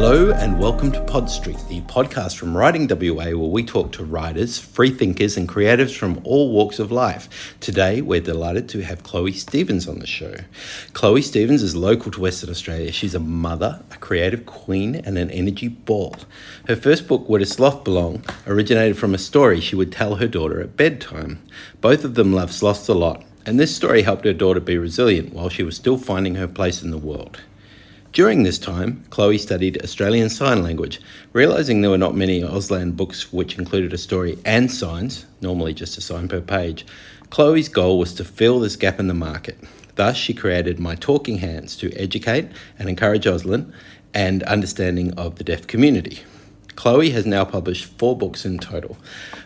Hello and welcome to Pod Street, the podcast from Writing WA where we talk to writers, free thinkers and creatives from all walks of life. Today we're delighted to have Chloe Stephens on the show. Chloe Stephens is local to Western Australia. She's a mother, a creative queen and an energy ball. Her first book, Where Does Sloth Belong, originated from a story she would tell her daughter at bedtime. Both of them love sloths a lot, and this story helped her daughter be resilient while she was still finding her place in the world. During this time, Chloe studied Australian Sign Language, realising there were not many Auslan books which included a story and signs, normally just a sign per page. Chloe's goal was to fill this gap in the market. Thus, she created My Talking Hands to educate and encourage Auslan and understanding of the deaf community. Chloe has now published 4 books in total.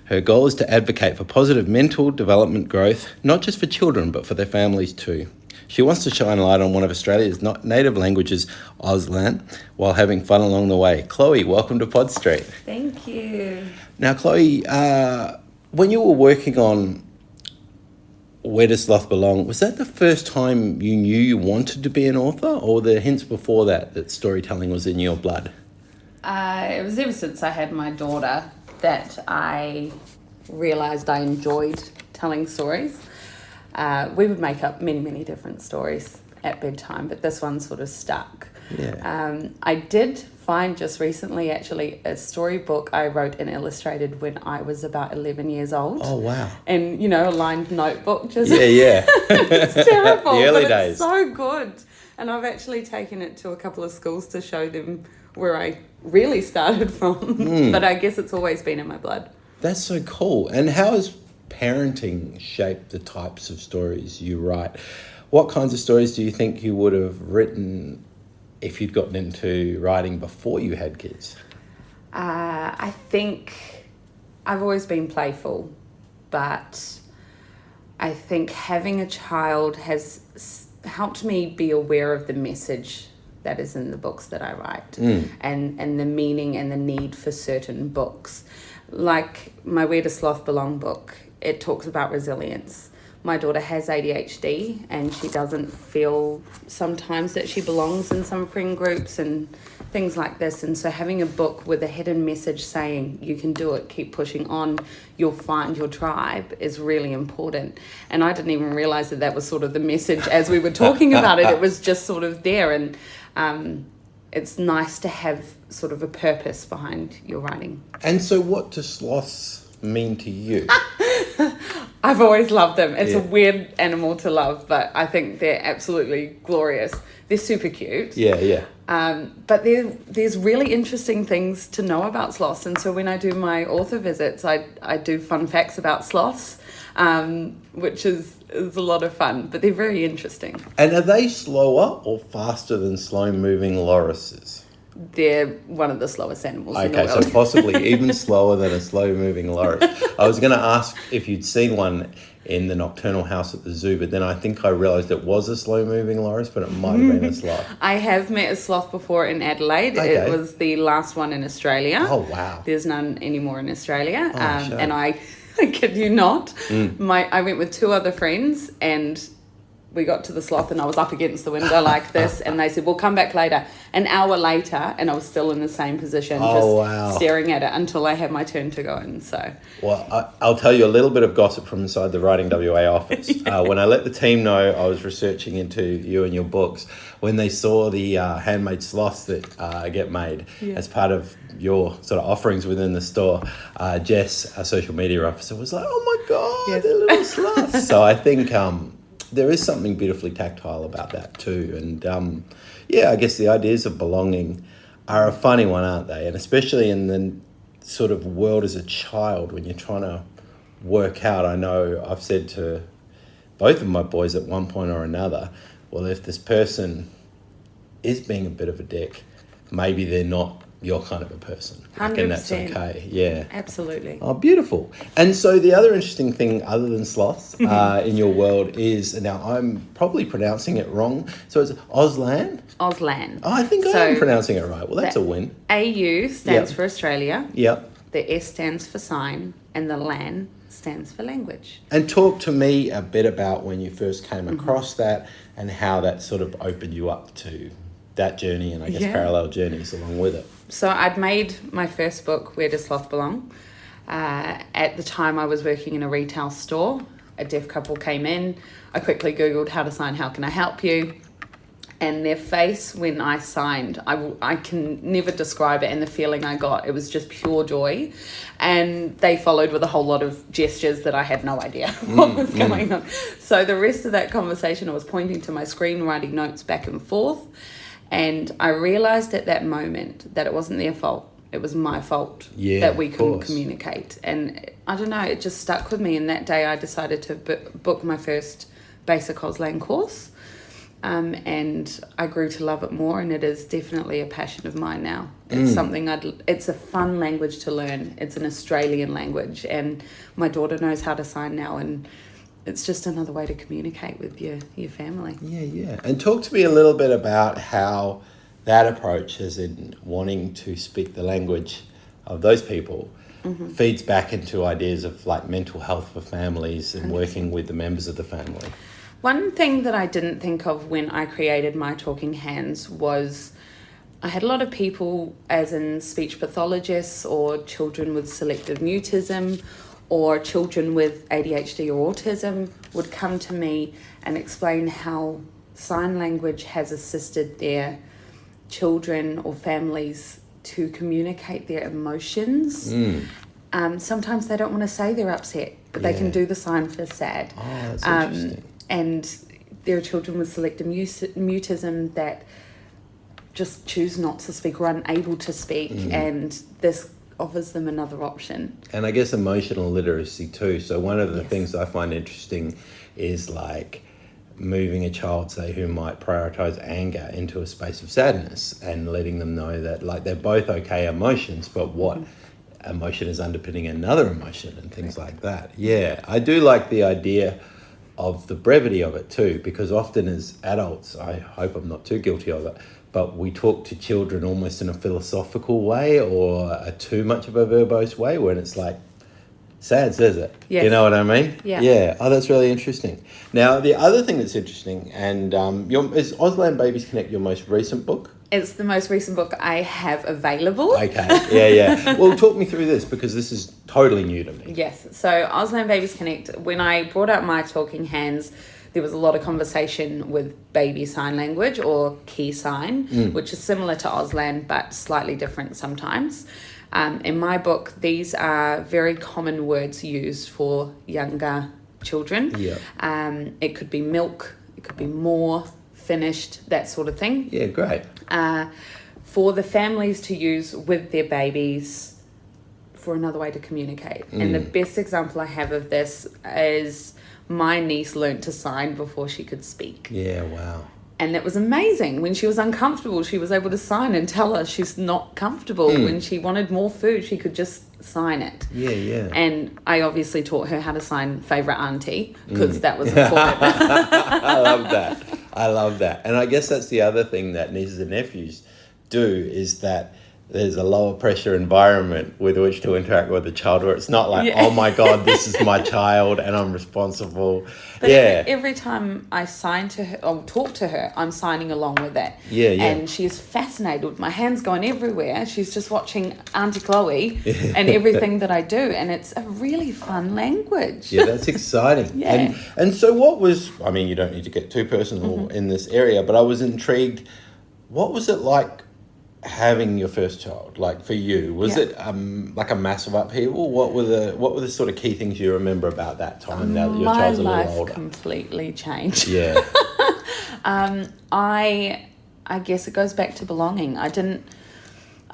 Her goal is to advocate for positive mental development growth, not just for children, but for their families too. She wants to shine a light on one of Australia's native languages, Auslan, while having fun along the way. Chloe, welcome to Pod Street. Thank you. Now, Chloe, when you were working on Where Does Sloth Belong, was that the first time you knew you wanted to be an author, or were there hints before that storytelling was in your blood? It was ever since I had my daughter that I realised I enjoyed telling stories. We would make up many different stories at bedtime, but this one sort of stuck. Yeah. I did find just recently actually a storybook I wrote in Illustrated when I was about 11 years old. Oh, wow. And, a lined notebook just... Yeah. It's terrible, the early but days. It's so good. And I've actually taken it to a couple of schools to show them where I really started from. But I guess it's always been in my blood. That's so cool. And how has parenting shaped the types of stories you write? What kinds of stories do you think you would have written if you'd gotten into writing before you had kids? I think I've always been playful, but I think having a child has helped me be aware of the message that is in the books that I write and the meaning and the need for certain books. Like my Where Does Sloth Belong book, it talks about resilience. My daughter has ADHD and she doesn't feel sometimes that she belongs in some friend groups and things like this. And so having a book with a hidden message saying you can do it, keep pushing on, you'll find your tribe is really important. And I didn't even realize that was sort of the message as we were talking about it. It was just sort of there. And it's nice to have sort of a purpose behind your writing. And so what do sloths mean to you? I've always loved them. It's a weird animal to love, but I think they're absolutely glorious. They're super cute. Yeah. But there's really interesting things to know about sloths. And so when I do my author visits, I do fun facts about sloths, which is a lot of fun, but they're very interesting. And are they slower or faster than slow-moving lorises? They're one of the slowest animals in the Okay, world. so possibly even slower than a slow-moving loris. I was going to ask if you'd seen one in the Nocturnal House at the zoo, but then I think I realised it was a slow-moving loris, but it might have been a sloth. I have met a sloth before in Adelaide. Okay. It was the last one in Australia. Oh, wow. There's none anymore in Australia. Sure. And I kid you not, I went with 2 other friends and we got to the sloth and I was up against the window like this and they said, we'll come back later. An hour later and I was still in the same position, staring at it until I had my turn to go in. So, well, I'll tell you a little bit of gossip from inside the Writing WA office. When I let the team know I was researching into you and your books, when they saw the handmade sloths that get made as part of your sort of offerings within the store, Jess, our social media officer, was like, oh my God, they're little sloths. So I think there is something beautifully tactile about that too. And I guess the ideas of belonging are a funny one, aren't they? And especially in the sort of world as a child when you're trying to work out, I know I've said to both of my boys at one point or another, well, if this person is being a bit of a dick, maybe they're not your kind of a person. 100%. And that's okay. Yeah. Absolutely. Oh, beautiful. And so the other interesting thing other than sloths in your world is, now I'm probably pronouncing it wrong, so it's Auslan? Auslan. Oh, I think I am pronouncing it right. Well, that's a win. AU stands for Australia. Yep. The S stands for sign and the LAN stands for language. And talk to me a bit about when you first came across that and how that sort of opened you up to that journey and I guess Yeah. parallel journeys along with it. So I'd made my first book, Where Does Sloth Belong? At the time I was working in a retail store. A deaf couple came in. I quickly Googled how to sign, how can I help you? And their face when I signed, I can never describe it, and the feeling I got, it was just pure joy. And they followed with a whole lot of gestures that I had no idea what was going on. So the rest of that conversation, I was pointing to my screen, writing notes back and forth. And I realized at that moment that it wasn't their fault. It was my fault that we couldn't communicate. And I don't know, it just stuck with me. And that day I decided to book my first basic Auslan course. And I grew to love it more, and it is definitely a passion of mine now. It's something it's a fun language to learn. It's an Australian language, and my daughter knows how to sign now, and it's just another way to communicate with your family. Yeah. And talk to me a little bit about how that approach, as in wanting to speak the language of those people, feeds back into ideas of like mental health for families and working with the members of the family. One thing that I didn't think of when I created My Talking Hands was I had a lot of people, as in speech pathologists or children with selective mutism or children with ADHD or autism, would come to me and explain how sign language has assisted their children or families to communicate their emotions. Sometimes they don't want to say they're upset, but they can do the sign for sad. Oh, that's interesting. And there are children with selective mutism that just choose not to speak or unable to speak, and this offers them another option. And I guess emotional literacy too. So one of the things I find interesting is like moving a child, say, who might prioritize anger into a space of sadness and letting them know that like they're both okay emotions, but what emotion is underpinning another emotion and things like that. Yeah, I do like the idea of the brevity of it too, because often as adults, I hope I'm not too guilty of it, but we talk to children almost in a philosophical way or a too much of a verbose way when it's like, sad says it. Yes. You know what I mean? Yeah. Oh, that's really interesting. Now, the other thing that's interesting, and is Auslan Babies Connect your most recent book? It's the most recent book I have available. Okay, yeah. Well, talk me through this, because this is totally new to me. Yes, so Auslan Babies Connect, when I brought out My Talking Hands, there was a lot of conversation with baby sign language or key sign, which is similar to Auslan but slightly different sometimes. In my book, these are very common words used for younger children. Yeah. It could be milk, it could be more, finished, that sort of thing. Yeah, great. For the families to use with their babies for another way to communicate. And the best example I have of this is my niece learnt to sign before she could speak. Yeah, wow. And it was amazing. When she was uncomfortable, she was able to sign and tell us she's not comfortable. When she wanted more food, she could just sign it. Yeah. And I obviously taught her how to sign favourite auntie, because that was important. I love that. And I guess that's the other thing that nieces and nephews do, is that there's a lower pressure environment with which to interact with a child, where it's not like, oh my God, this is my child and I'm responsible. But every time I sign to her or talk to her, I'm signing along with that. Yeah. And she's fascinated with my hands going everywhere. She's just watching Auntie Chloe and everything that I do. And it's a really fun language. Yeah, that's exciting. Yeah. And so what was, I mean, you don't need to get too personal in this area, but I was intrigued. What was it like having your first child? Like for you, was it like a massive upheaval? What were the sort of key things you remember about that time, now that your child's a little older? My life completely changed. Yeah. I guess it goes back to belonging. I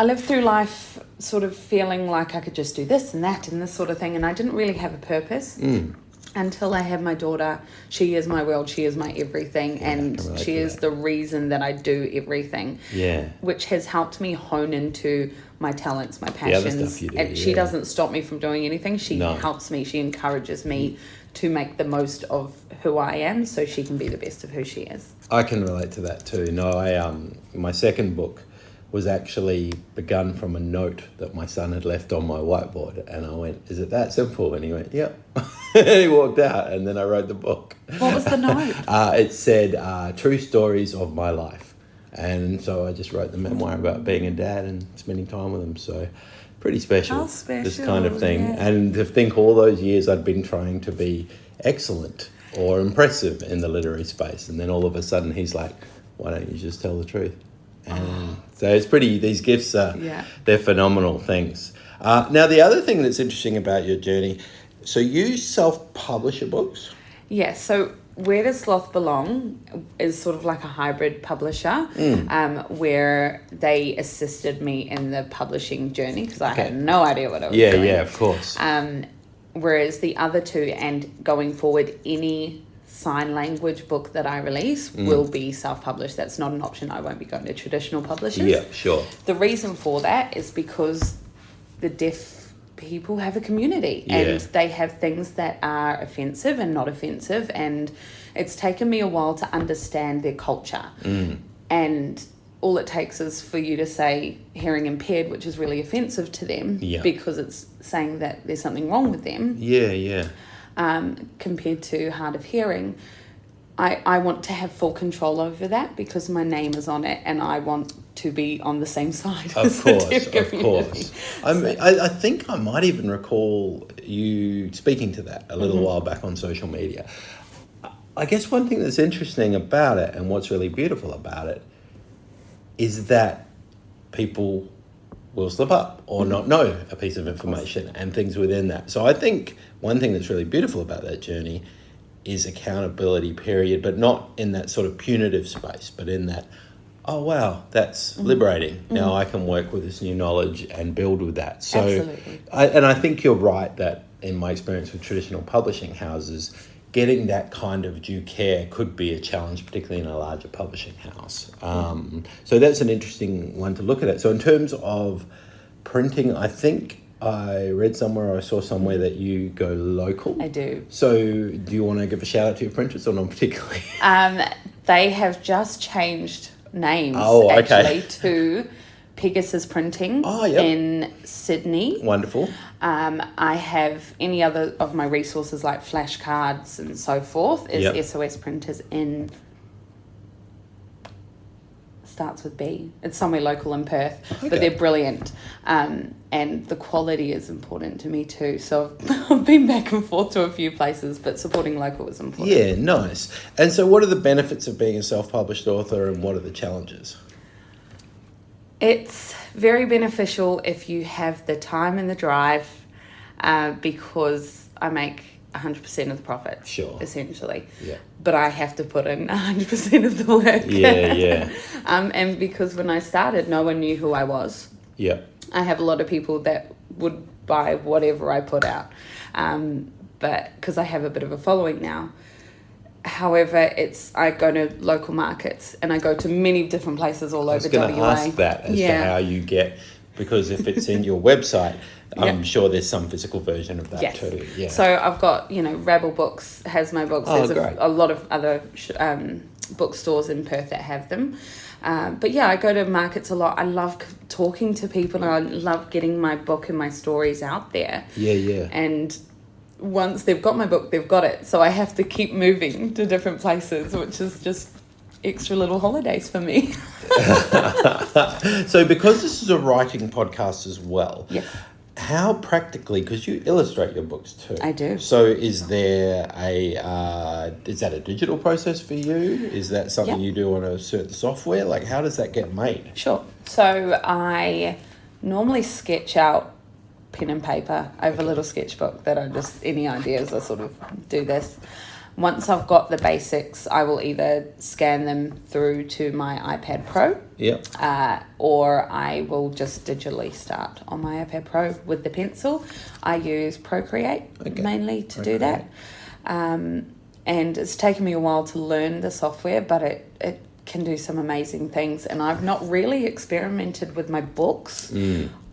lived through life sort of feeling like I could just do this and that and this sort of thing, and I didn't really have a purpose. Until I had my daughter. She is my world, she is my everything, and she is the reason that I do everything. Yeah. Which has helped me hone into my talents, my passions. The other stuff you do, and she doesn't stop me from doing anything. She helps me, she encourages me to make the most of who I am so she can be the best of who she is. I can relate to that too. No, my second book was actually begun from a note that my son had left on my whiteboard, and I went, is it that simple? And he went, yep. And he walked out, and then I wrote the book. What was the note? It said, true stories of my life. And so I just wrote the memoir about being a dad and spending time with them. So pretty special, How special, this kind of thing. yeah. And to think all those years I'd been trying to be excellent or impressive in the literary space. And then all of a sudden he's like, why don't you just tell the truth? And so it's pretty, these gifts are, they're phenomenal things. Now, the other thing that's interesting about your journey, so you self-publish your books? Yeah, so Where Does Sloth Belong is sort of like a hybrid publisher where they assisted me in the publishing journey because I had no idea what I was doing. Yeah, of course. Whereas the other two, and going forward, any sign language book that I release will be self-published. That's not an option. I won't be going to traditional publishers. Yeah, sure. The reason for that is because the deaf people have a community and they have things that are offensive and not offensive, and it's taken me a while to understand their culture. And all it takes is for you to say hearing impaired, which is really offensive to them because it's saying that there's something wrong with them. Compared to hard of hearing, I want to have full control over that because my name is on it and I want to be on the same side as the deaf community. I think I might even recall you speaking to that a little while back on social media. I guess one thing that's interesting about it and what's really beautiful about it is that people will slip up or not know a piece of information and things within that. So I think one thing that's really beautiful about that journey is accountability, period, but not in that sort of punitive space, but in that, oh, wow, that's liberating. Now I can work with this new knowledge and build with that. So, absolutely. I think you're right that in my experience with traditional publishing houses, getting that kind of due care could be a challenge, particularly in a larger publishing house. So that's an interesting one to look at. So in terms of printing, I think I read somewhere or I saw somewhere that you go local. I do. So do you want to give a shout out to your printers or not particularly? They have just changed names actually to Pegasus Printing in Sydney. Wonderful. I have any other of my resources like flashcards and so forth is SOS Printers in, starts with B. It's somewhere local in Perth, but they're brilliant. And the quality is important to me too. So I've been back and forth to a few places, but supporting local is important. Yeah, nice. And so what are the benefits of being a self-published author and what are the challenges? It's very beneficial if you have the time and the drive because I make 100% of the profit, essentially. Yeah. But I have to put in 100% of the work. Yeah. And because when I started, no one knew who I was. Yeah. I have a lot of people that would buy whatever I put out, but because I have a bit of a following now. However, I go to local markets and I go to many different places all over WA. I was going to ask that as to how you get, because if it's in your website, I'm sure there's some physical version of that too. Yeah. So I've got, Rabble Books has my books. There's a lot of other bookstores in Perth that have them. But I go to markets a lot. I love talking to people and I love getting my book and my stories out there. Yeah. And once they've got my book, they've got it. So I have to keep moving to different places, which is just extra little holidays for me. So because this is a writing podcast as well, how practically, because you illustrate your books too. I do. So is there is that a digital process for you? Is that something you do on a certain software? Like how does that get made? Sure. So I normally sketch out pen and paper. I have a little sketchbook that any ideas, I sort of do this. Once I've got the basics, I will either scan them through to my iPad Pro, or I will just digitally start on my iPad Pro with the pencil. I use Procreate mainly to do that. And it's taken me a while to learn the software, but it can do some amazing things. And I've not really experimented with my books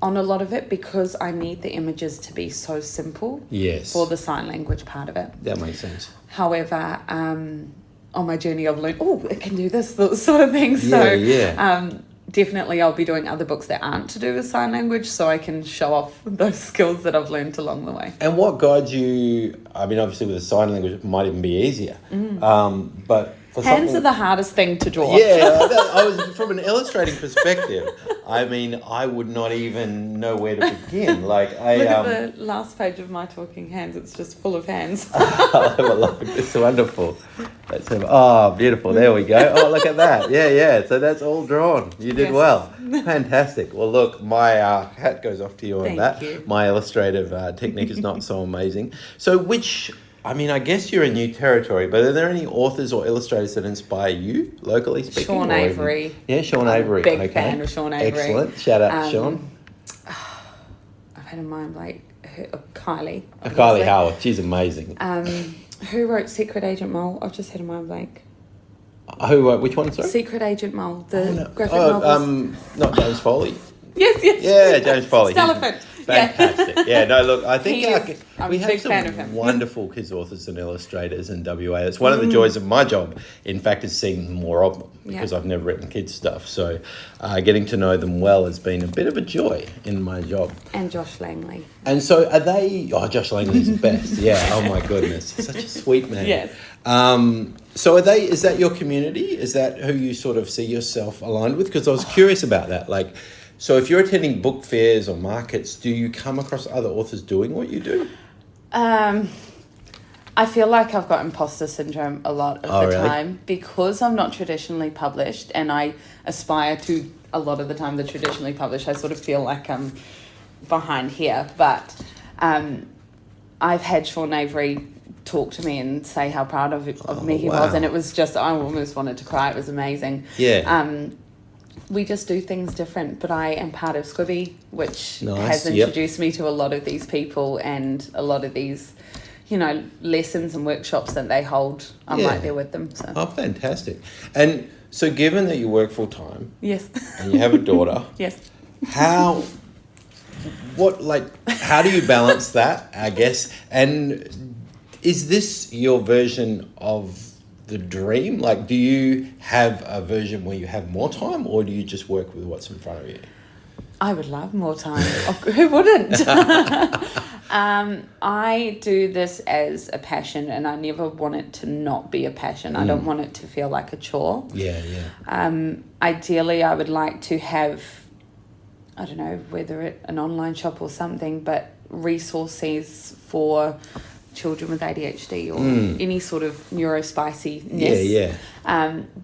on a lot of it because I need the images to be so simple for the sign language part of it. That makes sense. However, on my journey I've learned, it can do this sort of thing. So definitely I'll be doing other books that aren't to do with sign language so I can show off those skills that I've learned along the way. And what guides you, I mean, obviously with the sign language it might even be easier, but Hands are the hardest thing to draw. Yeah, I was from an illustrating perspective. I mean, I would not even know where to begin. Like, Look at the last page of my talking hands. It's just full of hands. It's wonderful. Beautiful. There we go. Oh, look at that. Yeah. So that's all drawn. You did well. Fantastic. Well, look, my hat goes off to you on that. Thank you. My illustrative technique is not so amazing. So I guess you're in new territory, but are there any authors or illustrators that inspire you, locally speaking? Sean Avery. Sean Avery. Big fan of Sean Avery. Excellent. Shout out to Sean. I've had in mind, Kylie. Kylie Howard. She's amazing. Who wrote Secret Agent Mole? I've just had a mind blank. Which one, sorry? Secret Agent Mole, graphic novels. Not James Foley. Yes. Yeah, James Foley. Elephant. Fantastic. Yeah, no, look, I think I'm we a have big fan of some him. wonderful kids authors and illustrators in WA. That's one of the joys of my job. In fact, is seeing more of them because I've never written kids stuff. So getting to know them well has been a bit of a joy in my job. And Josh Langley. And so are they... Oh, Josh Langley's the best. Yeah, oh my goodness. Such a sweet man. Yes. So is that your community? Is that who you sort of see yourself aligned with? Because I was curious about that. Like... So if you're attending book fairs or markets, do you come across other authors doing what you do? I feel like I've got imposter syndrome a lot of the time because I'm not traditionally published and I aspire to a lot of the time the traditionally published. I sort of feel like I'm behind here. But I've had Sean Avery talk to me and say how proud of me he was. And it was just, I almost wanted to cry. It was amazing. Yeah. We just do things different, but I am part of Squibby, which Nice, has introduced me to a lot of these people and a lot of these, lessons and workshops that they hold. I'm right there with them. So. Oh, fantastic. And so given that you work full time. Yes. And you have a daughter. Yes. How do you balance that, I guess? And is this your version of the dream? Like, do you have a version where you have more time or do you just work with what's in front of you? I would love more time. Who wouldn't? I do this as a passion and I never want it to not be a passion. I don't want it to feel like a chore. Yeah. Ideally, I would like to have, I don't know, whether it's an online shop or something, but resources for children with ADHD or any sort of neurospiciness.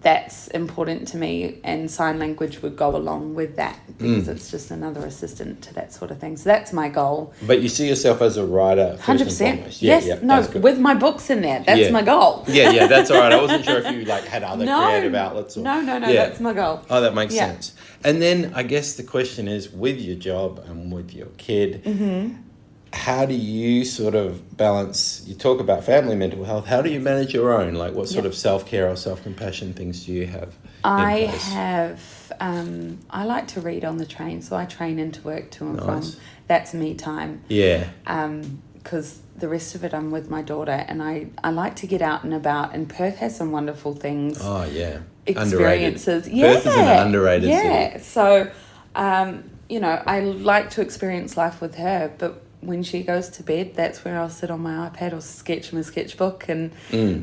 That's important to me, and sign language would go along with that because it's just another assistant to that sort of thing. So that's my goal. But you see yourself as a writer 100%. Yes, with my books in there. That's my goal. Yeah, that's all right. I wasn't sure if you had other creative outlets. No, that's my goal. Oh, that makes sense. And then I guess the question is, with your job and with your kid, how do you sort of balance, you talk about family mental health, how do you manage your own? Like what sort of self-care or self-compassion things do you have I like to read on the train, so I train into work to and from. That's me time. Yeah. Because the rest of it I'm with my daughter, and I like to get out and about, and Perth has some wonderful things. Oh, yeah. Experiences. Underrated. Perth is an underrated city. So, I like to experience life with her, but when she goes to bed, that's where I'll sit on my iPad or sketch my sketchbook, and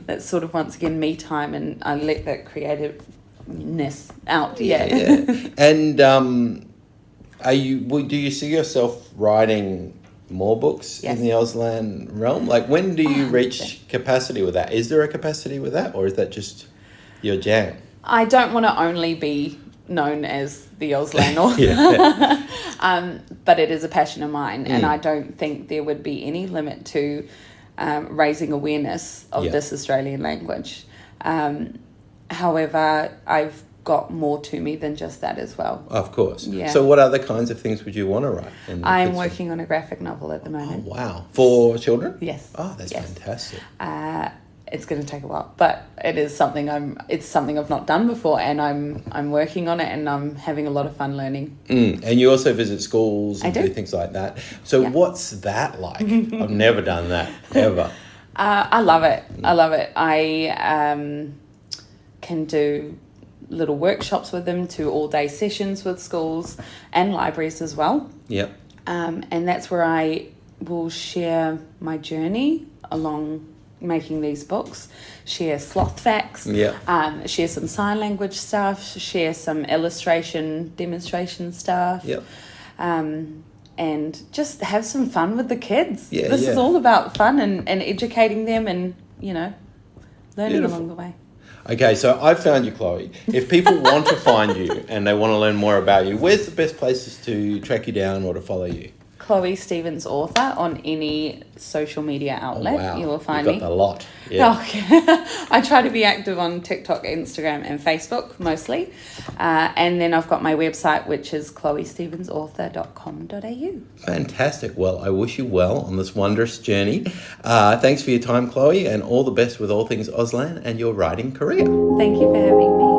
that's sort of once again me time, and I let that creativeness out. And do you see yourself writing more books in the Auslan realm? Like, when do you reach capacity with that? Is there a capacity with that, or is that just your jam? I don't want to only be known as the Auslan, but it is a passion of mine, and I don't think there would be any limit to raising awareness of this Australian language. However, I've got more to me than just that as well. Of course. Yeah. So what other kinds of things would you want to write? I'm working on a graphic novel at the moment. Oh, wow. For children? Yes. Oh, that's fantastic. It's going to take a while, but it is something I've not done before, and I'm working on it, and I'm having a lot of fun learning. And you also visit schools and do things like that. So what's that like? I've never done that ever. I love it. I can do little workshops with them, to all-day sessions with schools and libraries as well. Yep. And that's where I will share my journey along making these books, share sloth facts, share some sign language stuff, share some illustration demonstration stuff, and just have some fun with the kids. This is all about fun and educating them and, learning along the way. Okay, so I found you, Chloe. If people want to find you and they want to learn more about you, where's the best places to track you down or to follow you? Chloe Stephens author on any social media outlet. Oh, wow. You will find You've me. got a lot. Yeah. I try to be active on TikTok, Instagram and Facebook mostly. And then I've got my website, which is chloestephensauthor.com.au. Fantastic. Well, I wish you well on this wondrous journey. Thanks for your time, Chloe, and all the best with all things Auslan and your writing career. Thank you for having me.